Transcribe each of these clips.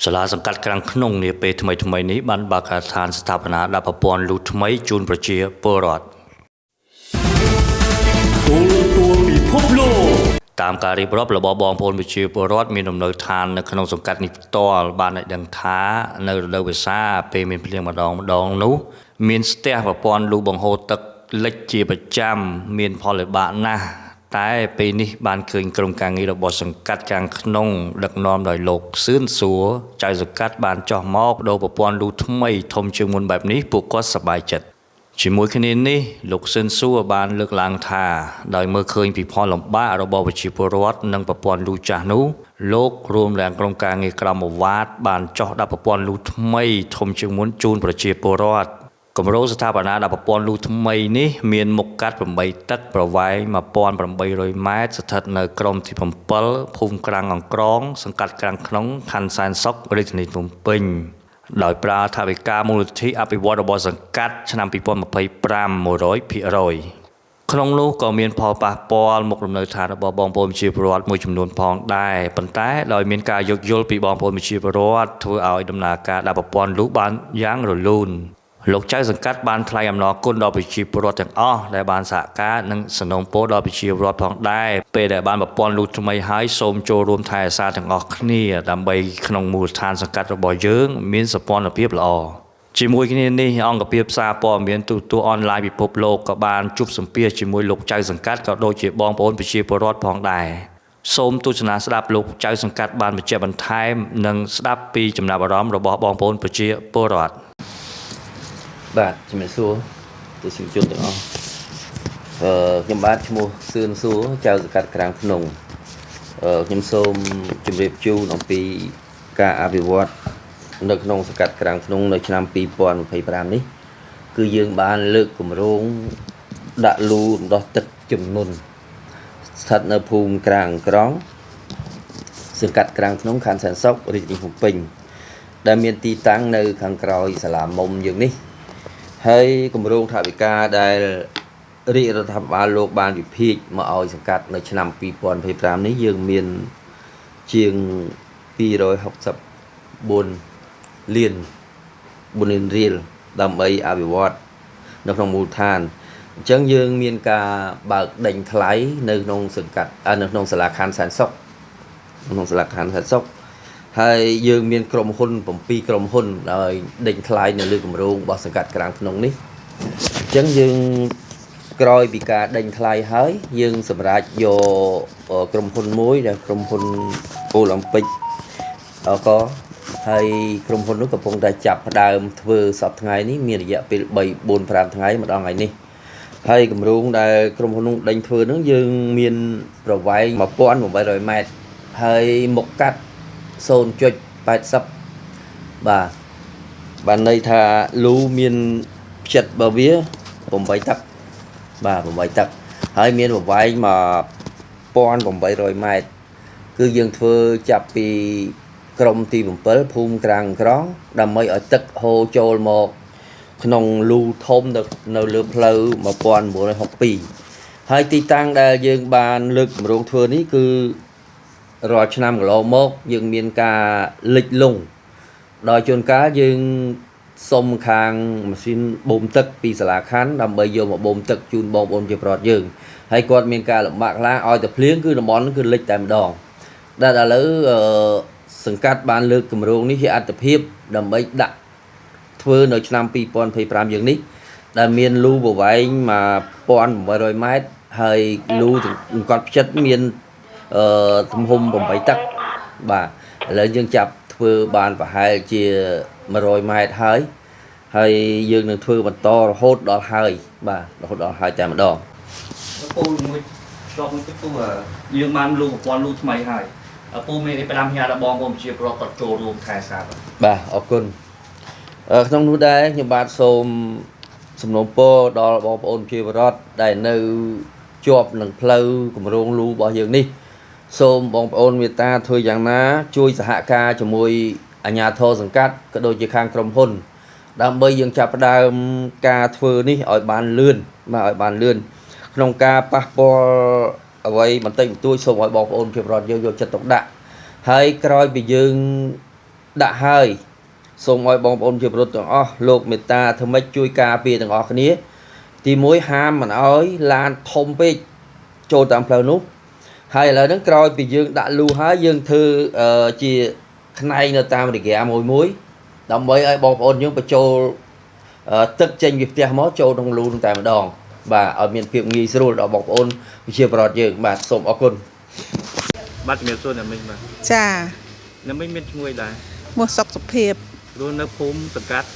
សាលាសង្កាត់ក្រាំងក្នុងនាពេលថ្មីៗនេះបានបើកអាឋានស្ថាបនាដាក់ប្រព័ន្ធលូថ្មីជូនប្រជាពលរដ្ឋតាមការរៀបរាប់របស់បងប្អូនប្រជាពលរដ្ឋមានដំណើរឋាននៅក្នុងសង្កាត់នេះផ្ទាល់បានឲ្យដឹងថានៅរដូវវស្សាពេលមានភ្លៀងម្ដងនោះមានស្ទះប្រព័ន្ធលូបង្ហូរទឹកលិចជាប្រចាំមានផលលំបាកណាស់តែពេលនេះបានឃើញក្រុមការងាររបស់សង្កាត់ខាងក្នុងដឹកនាំដោយលោកសឿនសួរចៅសង្កាត់បានចោះមកដូរប្រព័ន្ធលូថ្មីធំជាងមុនបែបនេះពួកគាត់សប្បាយចិត្តជាមួយគ្នានេះលោកសឿនសួរបានលើកឡើងថាដោយមើលឃើញពីផលលំបាករបស់ប្រជាពលរដ្ឋនិងប្រព័ន្ធលូចាស់នោះលោករួមទាំងក្រុមការងារក្រមអាវ៉ាតបានចោះដាក់ប្រព័ន្ធលូថ្មីធំជាងមុនជូនប្រជាពលរដ្ឋគម្រោងស្ថាបនាដាក់ប្រព័ន្ធលូថ្មីនេះមានមុខកាត់8ទឹកប្រវែង 1800 ម៉ែត្រស្ថិតនៅក្រុមទី7ភូមិក្រាំងអង្ក្រងសង្កាត់ក្រាំងក្នុងខណ្ឌសែនសុខរាជធានីភ្នំពេញដោយប្រើថវិកាមូលនិធិអភិវឌ្ឍរបស់សង្កាត់ឆ្នាំ2025 100%ក្នុងនោះក៏មានផលប៉ះពាល់មុខលំនៅឋានរបស់បងប្អូនប្រជាពលរដ្ឋមួយចំនួនផងដែរប៉ុន្តែដោយមានការយោគយល់ពីបងប្អូនប្រជាពលរដ្ឋធ្វើឲ្យដំណើរការដាក់ប្រព័ន្ធលូបានយ៉ាងរលូនលោកចៅសង្កាត់បានថ្លែងអំណរគុណដល់ប្រជាពលរដ្ឋទាំងអស់ដែលបានសហការនិងសំណូមពរដល់ប្រជាពលរដ្ឋផងដែរពេលដែលបានប្រព័ន្ធលូថ្មីហើយសូមចូលរួមថែរក្សាទាំងអស់គ្នាដើម្បីក្នុងមូលដ្ឋានសង្កាត់របស់យើងមានសោភ័ណភាពល្អជាមួយគ្នានេះអង្គភាពសារព័ត៌មានទូទាំងអនឡាញពិភពលោកក៏បានជួបសម្ភាសជាមួយលោកចៅសង្កាត់ក៏ដូចជាបងប្អូនប្រជាពលរដ្ឋផងដែរសូមទស្សនាស្ដាប់លោកចៅសង្កាត់បានបញ្ជាក់បន្ថែមនិងស្ដាប់ពីចំណាប់អារម្មណ៍របស់បងប្អូនប្រជាពលរដ្ឋបាទជំរាបសួរទស្សនិកជនទាំងអស់ខ្ញុំបាទឈ្មោះសឿនសួរចៅសង្កាត់ក្រាំងក្នុងខ្ញុំសូមជម្រាបជូនអំពីការអភិវឌ្ឍនៅក្នុងសង្កាត់ក្រាំងក្នុងនៅឆ្នាំ2025នេះគឺយើងបានលើកគម្រោងដាក់លូរំដោះទឹកជំនន់ស្ថិតនៅភូមិក្រាំងក្រងសង្កាត់ក្រាំងក្នុងខណ្ឌសែនសុខរាជធានីភ្នំពេញដែលមានទីតាំងនៅខាងក្រោយសាលាមុំយើងនេះហើយគម្រោងថវិកាដែលរាជរដ្ឋាភិបាលលោកបានវិភាគមកឲ្យសង្កាត់នៅឆ្នាំ2025នេះយើងមានជាង264លានរៀលដើម្បីអភិវឌ្ឍនៅក្នុងមូលដ្ឋានអញ្ចឹងយើងមានការបើកដេញថ្លៃនៅក្នុងសង្កាត់នៅក្នុងសាលាខណ្ឌសែនសុខក្នុងសាលាខណ្ឌសែនសុខហើយយើងមានក្រុមហ៊ុន7ក្រុមហ៊ុនដោយដេញថ្លៃនៅលើគម្រោងរបស់សង្កាត់ក្រាំងក្នុងនេះអញ្ចឹងយើងក្រោយពីការដេញថ្លៃហើយយើងសម្រេចយកក្រុមហ៊ុនមួយដែលក្រុមហ៊ុនអូឡ িম্প ិកក៏ហើយក្រុមហ៊ុននោះកំពុងតែចាប់ផ្ដើមធ្វើសប្តាហ៍ថ្ងៃនេះមានរយៈពេល3 4 5ថ្ងៃម្ដងថ្ងៃនេះហើយគម្រោងដែលក្រុមហ៊ុននោះដេញធ្វើនោះយើងមានប្រវែង 1800 ម៉ែត្រហើយមុខកាត់ 0.80 បាទន័យថាលូមានផ្ចិតរបស់វា8ទឹកបាទ8ទឹកហើយមានប្រវែង 1800 ម៉ែត្រគឺយើងធ្វើចាប់ពីក្រុមទី7ភូមិក្រាំងក្រងដើម្បីឲ្យទឹកហូរចូលមកក្នុងលូធំនៅលើផ្លូវ1962ហើយទីតាំងដែលយើងបានលើកគម្រោងធ្វើនេះគឺរាល់ឆ្នាំកន្លងមកយើងមានការលិចលង់ដោយជួនកាលយើងសុំខាងម៉ាស៊ីនបូមទឹកពីសាលាខណ្ឌដើម្បីយកមកបូមទឹកជូនបងប្អូនជាប្រវត្តិយើងហើយគាត់មានការលំបាកខ្លាំងឲ្យតែភ្លៀងគឺតំបន់គឺលិចតែម្ដងដែលឥឡូវសង្កាត់បានលើកគម្រោងនេះជាអត្តភាពដើម្បីដាក់ធ្វើនៅឆ្នាំ2025យើងនេះដែលមានលូប្រវែង 1800 ម៉ែត្រហើយលូសង្កត់ផ្ចិតមានទំហំ8ទឹកបាទឥឡូវយើងចាប់ធ្វើបានប្រហែលជា100 ម៉ែត្រហើយយើងនឹងធ្វើបន្តរហូតដល់ហើយបាទរហូតដល់ហើយតែម្ដងពូមួយឆ្លងមួយទឹកពូយើងបានលូប្រព័ន្ធលូថ្មីហើយពូមានផ្ដាំញ៉ាដល់បងប្អូនប្រជាពលរដ្ឋគាត់ចូលរួមថែសារបាទអរគុណក្នុងនោះដែរខ្ញុំបាទសូមសំណូមពរដល់បងប្អូនប្រជាពលរដ្ឋដែលនៅជាប់នឹងផ្លូវគម្រោងលូរបស់យើងនេះសូមបងប្អូនមេត្តាធ្វើយ៉ាងណាជួយសហការជាមួយអាជ្ញាធរសង្កាត់ក៏ដូចជាខាងក្រុមហ៊ុនដើម្បីយើងចាប់ផ្ដើមការធ្វើនេះឲ្យបានលឿនក្នុងការប៉ះពាល់អ្វីបន្តិចបន្តួចសូមឲ្យបងប្អូនប្រជាពលរដ្ឋយើងយកចិត្តទុកដាក់ហើយក្រោយពីយើង đã hơi xong mọi bong ôn chụp rútទាំងអស់លោកមេតាធ្វើម៉េចជួយការពារទាំងអស់គ្នាទីមួយហាមមិនអោយឡានធំពេកចូលតាមផ្លូវនោះហើយឥឡូវហ្នឹងក្រោយពីយើងដាក់លូហើយយើងធ្វើជាខ្នែងនៅតាមរយៈមួយដើម្បីឲ្យបងប្អូនយើងបញ្ចូលទឹកចេញពីផ្ទះមកចូលក្នុងលូនឹងតែម្ដងបាទឲ្យមានភាពងាយស្រួលដល់បងប្អូនប្រជាពលរដ្ឋយើងបាទសូមអរគុណបាទជំរាបសួរអ្នកមិញបាទចាអ្នកមិញមានឈ្មោះអីដែរមកសុខសុភាពរស់នៅភូមិសង្កាត់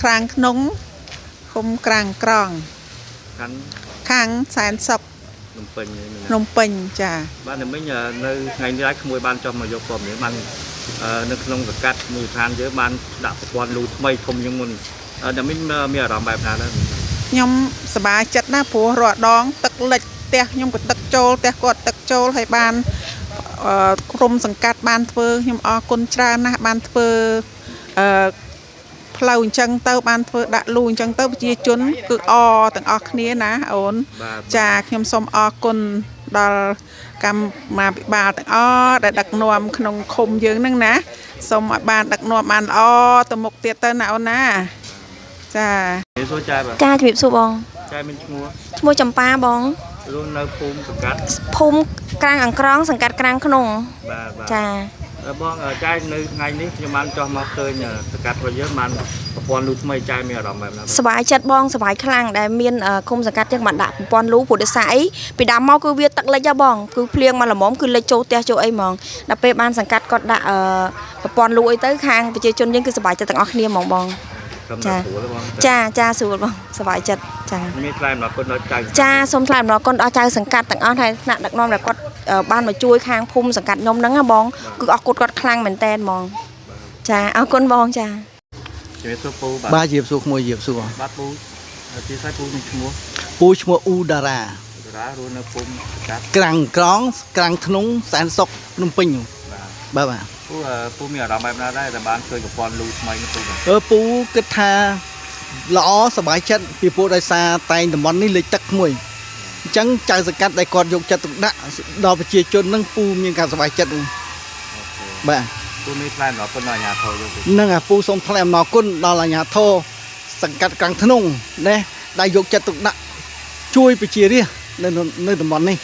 ក្រាងក្នុងឃុំក្រាងក្រងខាងសែនសុខភ្នំពេញចាបាទអ្នកមិញនៅថ្ងៃនេះហើយក្មួយបានចុះមកយកព័ត៌មានបាននៅក្នុងសង្កាត់មូលដ្ឋានយើងបានដាក់ប្រព័ន្ធលូថ្មីធំជាងមុនអ្នកមិញមានអារម្មណ៍បែបណាដែរខ្ញុំសប្បាយចិត្តណាស់ព្រោះរាល់ដងទឹកលិចផ្ទះខ្ញុំក៏ទឹកចូលផ្ទះគាត់ទឹកចូលហើយបានក្រុមសង្កាត់បានធ្វើខ្ញុំអរគុណច្រើនណាស់បានធ្វើផ្លូវអញ្ចឹងទៅបានធ្វើដាក់លូអញ្ចឹងទៅប្រជាជនគឺអទាំងអស់គ្នាណាអូនចាខ្ញុំសូមអរគុណដល់កម្មាភិបាលទាំងអស់ដែលដឹកនាំក្នុងឃុំយើងហ្នឹងណាសូមឲ្យបានដឹកនាំបានល្អទៅមុខទៀតទៅណាអូនណាចាសួរចាបាទចាជំរាបសួរបងចាមានឈ្មោះចម្ប៉ាបងរស់នៅភូមិសង្កាត់ភូមិក្រាងអង្ក្រងសង្កាត់ក្រាងក្នុងបាទចាបងចាយនៅថ្ងៃនេះខ្ញុំបានចោះមកឃើញសង្កាត់របស់យើងបានប្រព័ន្ធលូថ្មីចាយមានអារម្មណ៍បែបណាសប្បាយចិត្តបងសប្បាយខ្លាំងដែលមានឃុំសង្កាត់យើងបានដាក់ប្រព័ន្ធលូព្រោះដោយសារអីពីដើមមកគឺវាទឹកលិចហ៎បងគឺភ្លៀងមកល្មមគឺលិចចូលផ្ទះចូលអីហ្មងដល់ពេលបានសង្កាត់គាត់ដាក់ប្រព័ន្ធលូអីទៅខាងប្រជាជនយើងគឺសប្បាយចិត្តទាំងអស់គ្នាហ្មងបងចាស្រួលបងសប្បាយចិត្តចាមានថ្លែងអំណរគុណដល់ចៅចាសូមថ្លែងអំណរគុណដល់ចៅសង្កាត់ទាំងអស់ហើយថ្នាក់ដឹកនាំដែលគាត់បានមកជួយខាងភូមិសង្កាត់ខ្ញុំហ្នឹងណាបងគឺអរគុណគាត់ខ្លាំងមែនតើហ្មងចាអរគុណបងចាជំរាបសួរពូបាទជំរាបសួរក្មួយជំរាបសួរបាទពូទីស្អីពូមានឈ្មោះពូឈ្មោះអ៊ូដារ៉ារស់នៅភូមិសង្កាត់ក្រាំងក្រងក្រាំងធ្នងសែនសុកភ្នំពេញបាទពូមានអារម្មណ៍បែបណាដែរតែបានឃើញប្រព័ន្ធលូថ្មីនេះពូគិតថាល្អសប្បាយចិត្តពីព្រោះដោយសារតែងតំបន់នេះលេចទឹកមួយអញ្ចឹងចៅសង្កាត់ដែលគាត់យកចិត្តទុកដាក់ដល់ប្រជាជននឹងពូមានការសប្បាយចិត្តបាទពូមានថ្លែងអំណរគុណដល់អាជ្ញាធរហ្នឹងពូសូមថ្លែងអំណរគុណដល់អាជ្ញាធរសង្កាត់ក្រាំងធ្នងណាដែលយកចិត្តទុកដាក់ជួយប្រជារាស្ត្រនៅតំបន់នេះ